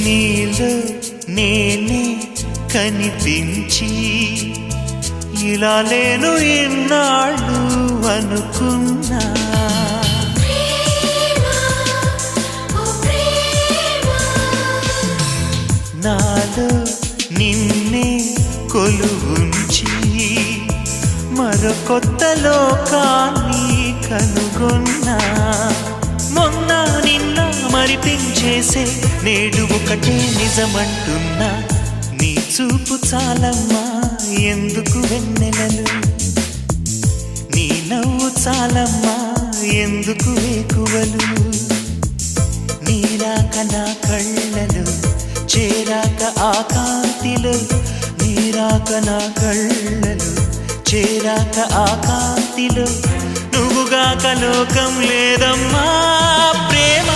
నీలో నేనే కనిపించి ఇలా లేను ఎన్నాళ్ళు అనుకున్నా నాలో నిన్నే కొలువుంచి మరో కొత్త లోకాన్ని కనుగొన్నా మొన్న నిన్న మరిపించేసే నేడు ఒకటే నిజమంటున్నా నీ చూపు చాలమ్మా ఎందుకు వెన్నెలలు నీ నవ్వు చాలమ్మా ఎందుకు వేకువలు నీరాక నా కళ్ళలు చేరాక ఆ కాంతిలో నీరాక నా కళ్ళలు చేరాక ఆ కాంతిలో నువ్వుగాక లోకం లేదమ్మా ప్రేమ